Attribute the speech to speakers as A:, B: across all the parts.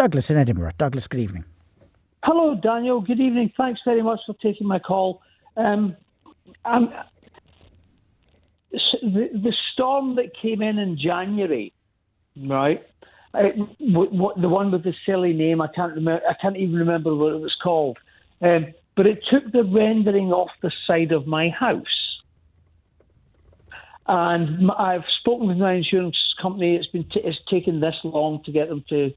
A: Douglas in Edinburgh. Douglas, good evening.
B: Hello, Daniel. Good evening. Thanks very much for taking my call. The storm that came in January, right? The one with the silly name, I can't even remember what it was called. But it took the rendering off the side of my house. And I've spoken with my insurance company. It's taken this long to get them to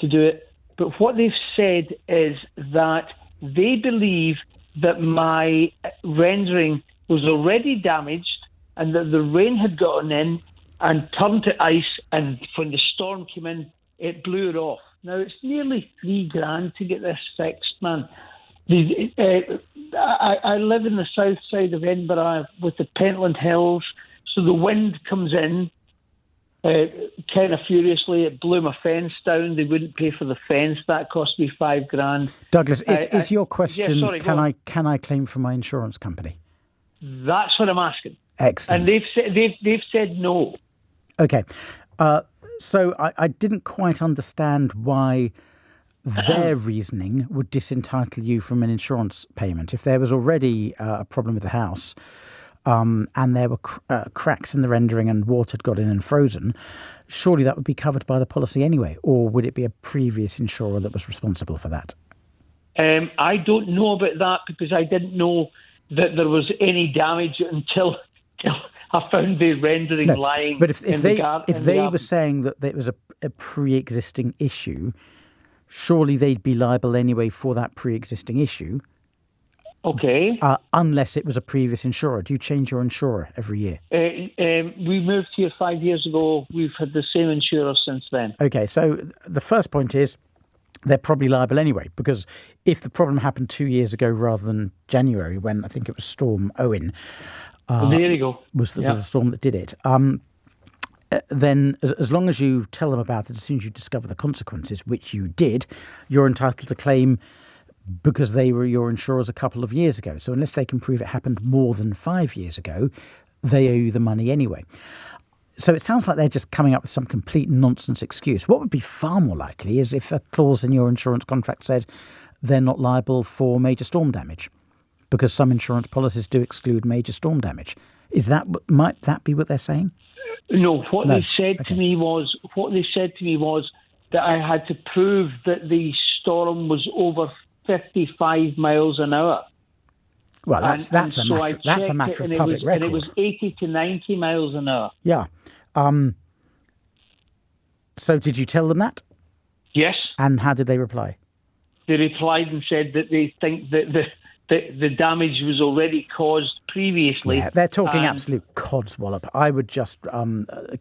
B: do it. But what they've said is that they believe that my rendering was already damaged and that the rain had gotten in and turned to ice, and when the storm came in, it blew it off. Now, it's nearly $3,000 to get this fixed, man. I live in the south side of Edinburgh with the Pentland Hills, so the wind comes in kind of furiously. It blew my fence down. They wouldn't pay for the fence. That cost me $5,000.
A: Douglas, is your question,
B: yeah, sorry,
A: can I claim from my insurance company?
B: That's what I'm asking.
A: Excellent.
B: And they've said no.
A: Okay. So I didn't quite understand why their reasoning would disentitle you from an insurance payment. If there was already a problem with the house and there were cracks in the rendering and water had got in and frozen, surely that would be covered by the policy anyway, or would it be a previous insurer that was responsible for that?
B: I don't know about that because I didn't know that there was any damage until I found the rendering lying.
A: But if they
B: garden.
A: were saying that there was a pre-existing issue, surely they'd be liable anyway for that pre-existing issue.
B: Okay.
A: Unless it was a previous insurer. Do you change your insurer every year?
B: We moved here 5 years ago. We've had the same insurer since then.
A: Okay, so the first point is they're probably liable anyway, because if the problem happened 2 years ago rather than January, when I think it was Storm Owen,
B: there you go.
A: was the storm that did it. Then as long as you tell them about it as soon as you discover the consequences, which you did, you're entitled to claim because they were your insurers a couple of years ago. So unless they can prove it happened more than 5 years ago, they owe you the money anyway. So it sounds like they're just coming up with some complete nonsense excuse. What would be far more likely is if a clause in your insurance contract said they're not liable for major storm damage, because some insurance policies do exclude major storm damage. Might that be what they're saying?
B: No, what they said to me was that I had to prove that the storm was over 55 miles an hour.
A: Well, that's a matter of public record.
B: And it was 80 to 90 miles an hour.
A: Yeah. So did you tell them that?
B: Yes.
A: And how did they reply?
B: They replied and said that they think that the damage was already caused previously.
A: Yeah, they're talking absolute codswallop. I would just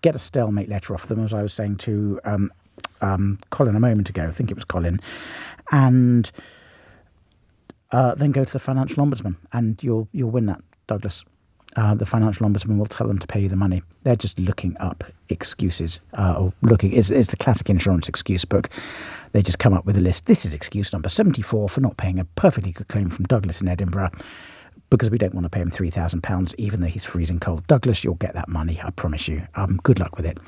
A: get a stalemate letter off them, as I was saying to Colin a moment ago. I think it was Colin. And then go to the financial ombudsman, and you'll win that, Douglas. The financial ombudsman will tell them to pay you the money. They're just looking up excuses, it's the classic insurance excuse book. They just come up with a list. This is excuse number 74 for not paying a perfectly good claim from Douglas in Edinburgh, because we don't want to pay him £3,000, even though he's freezing cold. Douglas, you'll get that money, I promise you. Good luck with it.